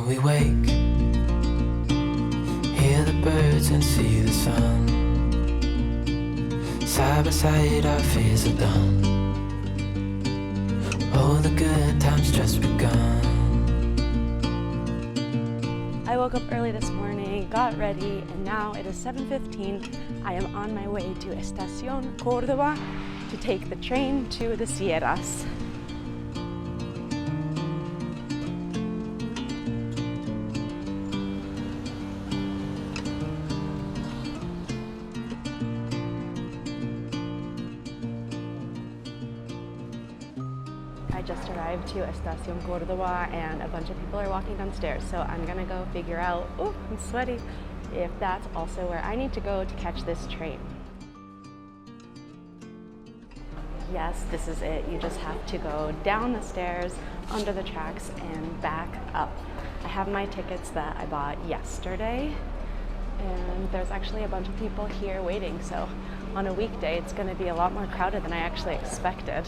we wake, hear the birds and see the sun. Side by side our fears are done. Oh, the good times just begun. I woke up early this morning, got ready, and now it is 7:15. I am on my way to Estacion, Cordoba, to take the train to the Sierras. I just arrived to Estacion Cordoba and a bunch of people are walking downstairs, so I'm gonna go figure out, oh, I'm sweaty, if that's also where I need to go to catch this train. Yes, this is it. You just have to go down the stairs, under the tracks, and back up. I have my tickets that I bought yesterday, and there's actually a bunch of people here waiting, so on a weekday it's gonna be a lot more crowded than I actually expected.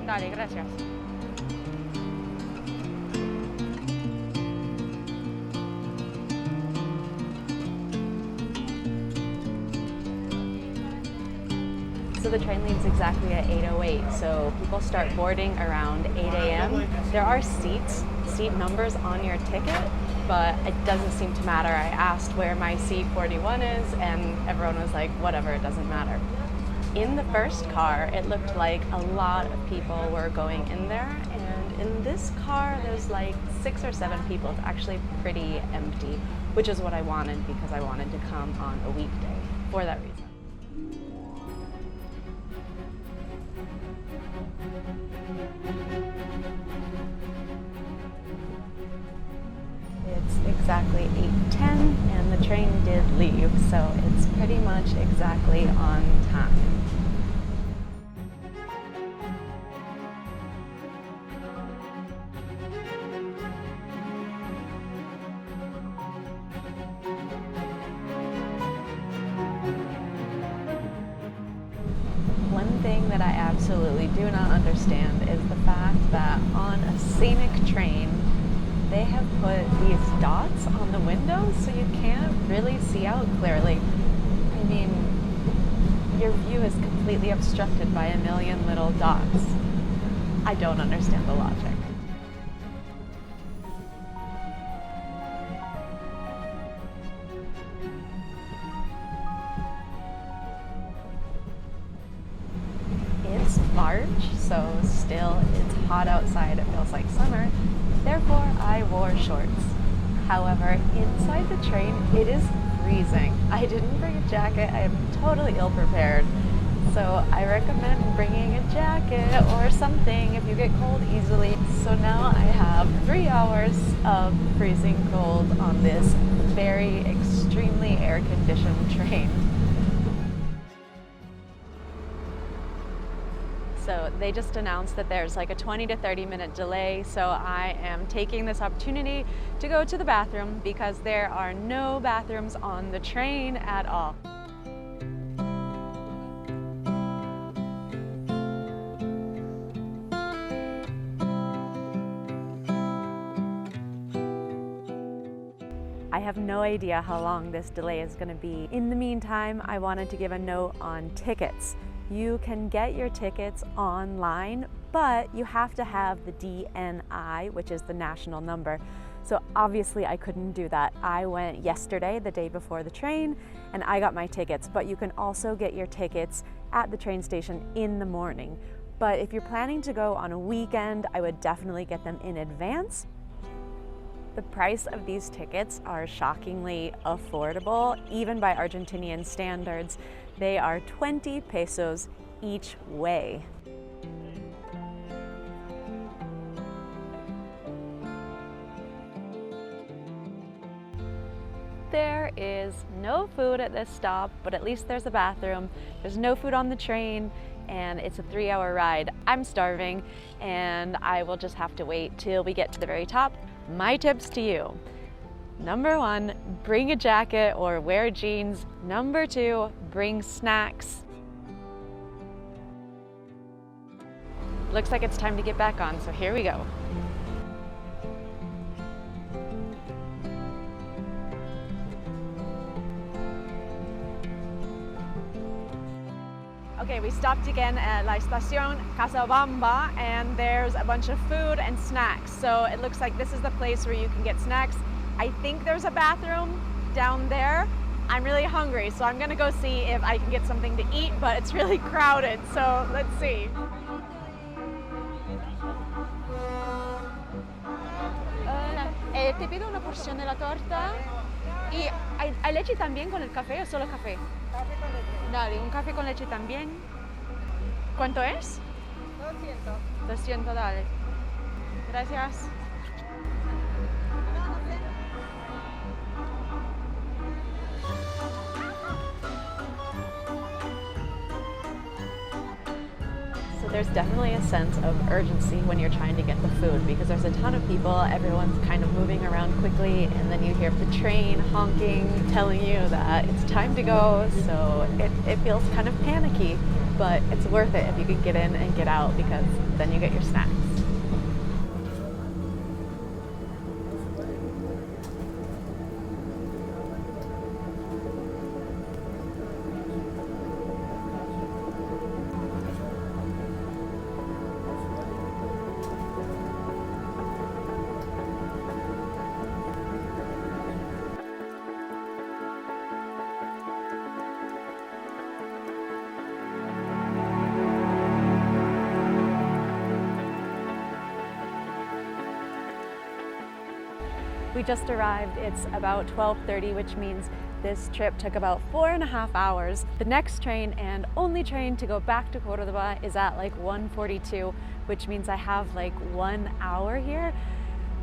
Dale, gracias. So the train leaves exactly at 8:08, so people start boarding around 8 a.m. There are seat numbers on your ticket, but it doesn't seem to matter. I asked where my seat 41 is, and everyone was like, whatever, it doesn't matter. In the first car, it looked like a lot of people were going in there, and in this car, there's like 6 or 7 people. It's actually pretty empty, which is what I wanted because I wanted to come on a weekday for that reason. It's exactly 8:10, and the train did leave, so it's pretty much exactly on time. One thing that I absolutely do not understand is the fact that on a scenic train, they have put these dots on the windows so you can't really see out clearly. I mean, your view is completely obstructed by a million little dots. I don't understand the logic. It's March, so still it's hot outside. It feels like summer. Therefore, I wore shorts. However, inside the train, it is freezing. I didn't bring a jacket. I am totally ill-prepared. So I recommend bringing a jacket or something if you get cold easily. So now I have 3 hours of freezing cold on this very extremely air-conditioned train. So they just announced that there's like a 20 to 30 minute delay, so I am taking this opportunity to go to the bathroom because there are no bathrooms on the train at all. I have no idea how long this delay is going to be. In the meantime, I wanted to give a note on tickets. You can get your tickets online, but you have to have the DNI, which is the national number. So obviously I couldn't do that. I went yesterday, the day before the train, and I got my tickets, but you can also get your tickets at the train station in the morning. But if you're planning to go on a weekend, I would definitely get them in advance. The price of these tickets are shockingly affordable, even by Argentinian standards. They are 20 pesos each way. There is no food at this stop, but at least there's a bathroom. There's no food on the train, and it's a 3-hour ride. I'm starving, and I will just have to wait till we get to the very top. My tips to you: Number 1, bring a jacket or wear jeans. Number 2, bring snacks. Looks like it's time to get back on, so here we go. Okay, we stopped again at La Estacion, Casa Bamba, and there's a bunch of food and snacks. So it looks like this is the place where you can get snacks. I think there's a bathroom down there. I'm really hungry, so I'm gonna go see if I can get something to eat, but it's really crowded, so let's see. Hola, te pido una porción de la torta. ¿Y hay leche también con el café o solo café? Café con leche. Dale, un café con leche también. ¿Cuánto es? 200. 200, dale. Gracias. So there's definitely a sense of urgency when you're trying to get the food because there's a ton of people, everyone's kind of moving around quickly, and then you hear the train honking, telling you that it's time to go, so it feels kind of panicky, but it's worth it if you can get in and get out because then you get your snacks. We just arrived. It's about 12:30, which means this trip took about 4.5 hours. The next train and only train to go back to Cordoba is at like 1:42, which means I have like 1 hour here.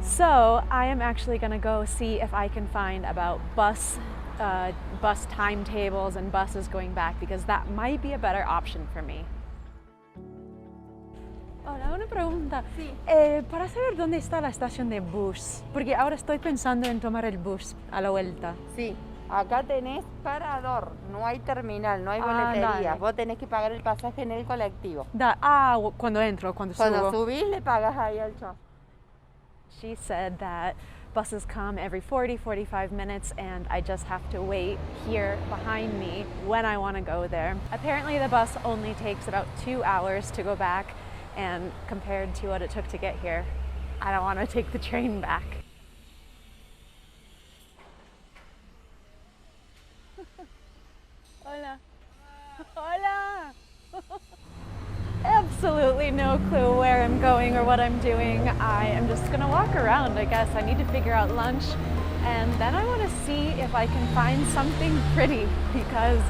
So I am actually gonna go see if I can find about bus timetables and buses going back because that might be a better option for me. Hola, una pregunta. Sí. Para saber dónde está la estación de bus, porque ahora estoy pensando en tomar el bus a la vuelta. Sí, acá tenés parador, no hay terminal, no hay boletería. Dale. Vos tenés que pagar el pasaje en el colectivo. Cuando entro, cuando Cuando subo. subís le pagas ahí al chofer. She said that buses come every 45 minutes and I just have to wait here behind me when I want to go there. Apparently the bus only takes about 2 hours to go back, and compared to what it took to get here, I don't want to take the train back. Hola. Hola. Absolutely no clue where I'm going or what I'm doing. I am just gonna walk around, I guess. I need to figure out lunch, and then I want to see if I can find something pretty because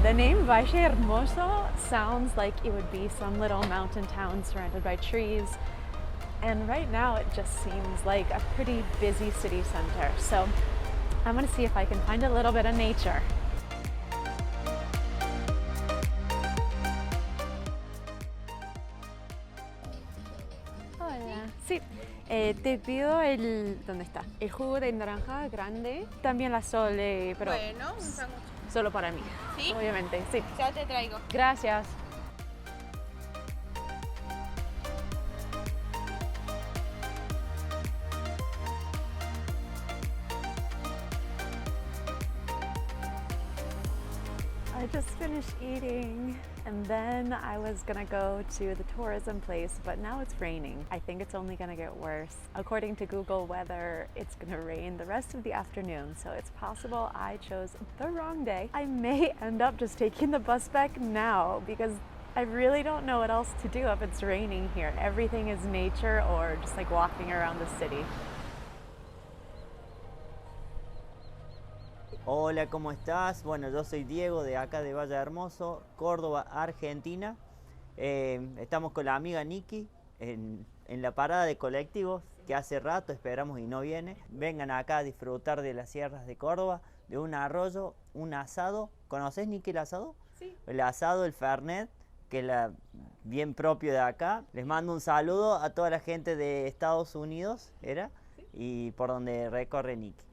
the name Valle Hermoso sounds like it would be some little mountain town surrounded by trees. And right now it just seems like a pretty busy city center. So I'm gonna see if I can find a little bit of nature. Hola. Sí, te pido ¿dónde está? El jugo de naranja grande, también la sole, pero Bueno, un sándwich. solo para mí. ¿Sí? Obviamente, sí. Ya te traigo. Gracias. I just finished eating and then I was gonna go to the tourism place, but now it's raining. I think it's only gonna get worse. According to Google Weather, it's gonna rain the rest of the afternoon, so it's possible I chose the wrong day. I may end up just taking the bus back now because I really don't know what else to do if it's raining here. Everything is nature or just like walking around the city. Hola, ¿cómo estás? Bueno, yo soy Diego de acá de Valle Hermoso, Córdoba, Argentina. Estamos con la amiga Niki en la parada de colectivos que hace rato esperamos y no viene. Vengan acá a disfrutar de las sierras de Córdoba, de un arroyo, un asado. ¿Conoces, Niki, el asado? Sí. El asado, el fernet, que es bien propio de acá. Les mando un saludo a toda la gente de Estados Unidos, ¿era? Sí. y por donde recorre Nicky.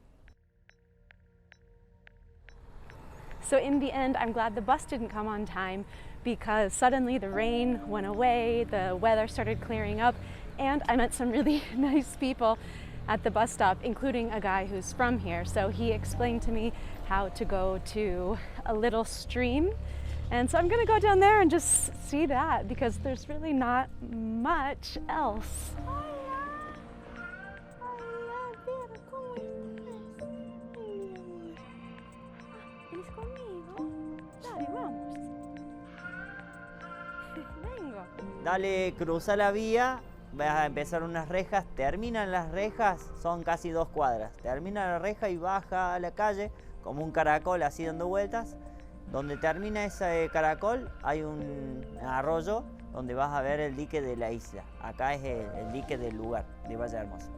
So in the end, I'm glad the bus didn't come on time because suddenly the rain went away, the weather started clearing up, and I met some really nice people at the bus stop, including a guy who's from here. So he explained to me how to go to a little stream. And so I'm gonna go down there and just see that because there's really not much else. Dale, cruza la vía, vas a empezar unas rejas, terminan las rejas, son casi 2 cuadras. Termina la reja y baja a la calle como un caracol así dando vueltas. Donde termina ese caracol hay un arroyo donde vas a ver el dique de la isla. Acá es el dique del lugar de Valle Hermoso.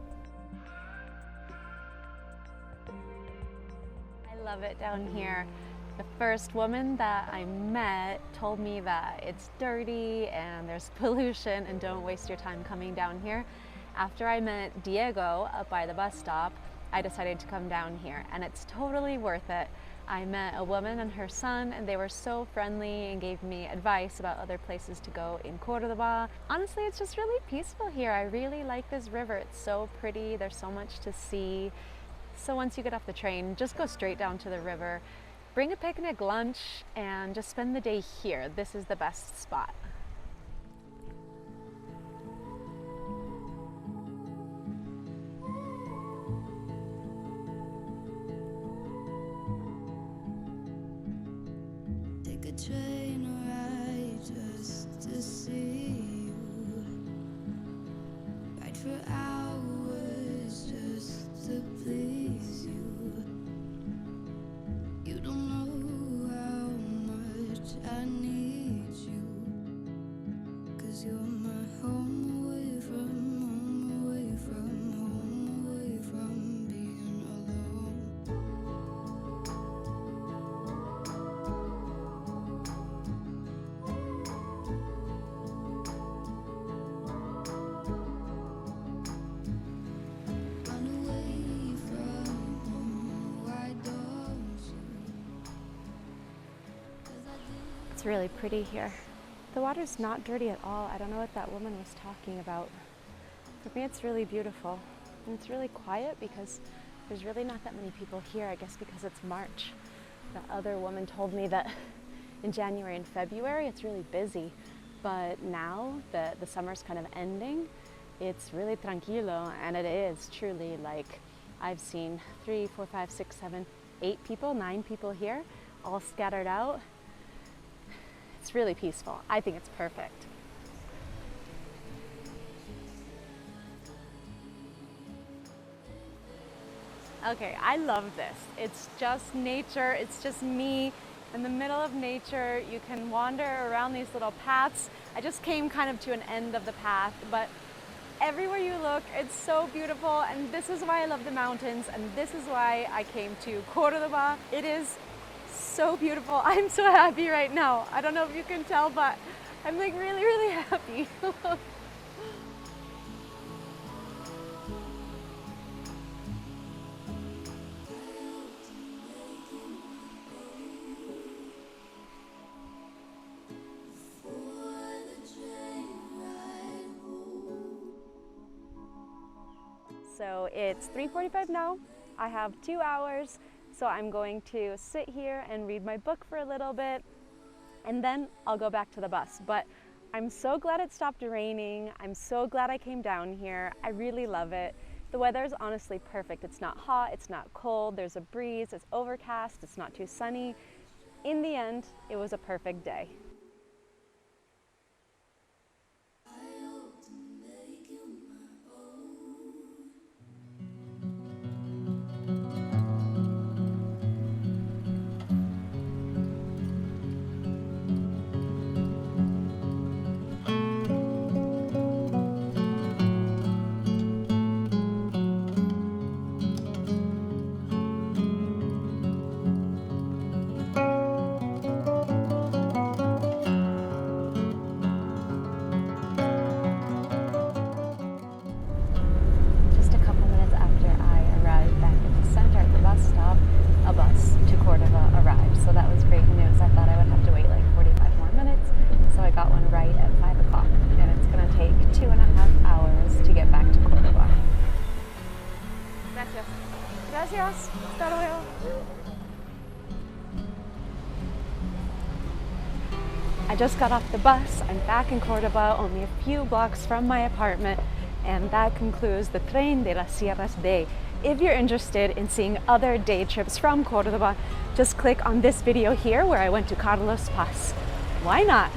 I love it down here. The first woman that I met told me that it's dirty and there's pollution and don't waste your time coming down here. After I met Diego up by the bus stop, I decided to come down here and it's totally worth it. I met a woman and her son and they were so friendly and gave me advice about other places to go in Cordoba. Honestly, it's just really peaceful here. I really like this river. It's so pretty. There's so much to see. So once you get off the train, just go straight down to the river. Bring a picnic lunch and just spend the day here. This is the best spot. Take a train ride just to see you. Ride for hours just to please you. You don't know how much I need you, 'cause you're my home away from home, away from home, away from being alone. Run away from home, why don't you? It's really pretty here. The water's not dirty at all. I don't know what that woman was talking about. For me, it's really beautiful. And it's really quiet because there's really not that many people here, I guess because it's March. The other woman told me that in January and February, it's really busy. But now that the summer's kind of ending, it's really tranquilo, and it is truly like I've seen 3, 4, 5, 6, 7, 8 people, 9 people here, all scattered out. It's really peaceful. I think it's perfect. Okay, I love this. It's just nature. It's just me in the middle of nature. You can wander around these little paths. I just came kind of to an end of the path, but everywhere you look, it's so beautiful. And this is why I love the mountains. And this is why I came to Cordoba. It is so beautiful. I'm so happy right now. I don't know if you can tell, but I'm like really, really happy. So it's 3:45 now. I have 2 hours. So I'm going to sit here and read my book for a little bit, and then I'll go back to the bus. But I'm so glad it stopped raining. I'm so glad I came down here. I really love it. The weather is honestly perfect. It's not hot, it's not cold, there's a breeze, it's overcast, it's not too sunny. In the end, it was a perfect day. so that was great news. I thought I would have to wait like 45 more minutes, so I got one right at 5 o'clock, and it's going to take 2.5 hours to get back to Cordoba. Gracias. Gracias. Hasta luego. I just got off the bus. I'm back in Cordoba, only a few blocks from my apartment, and that concludes the Tren de las Sierras Day. If you're interested in seeing other day trips from Cordoba, just click on this video here where I went to Carlos Paz. Why not?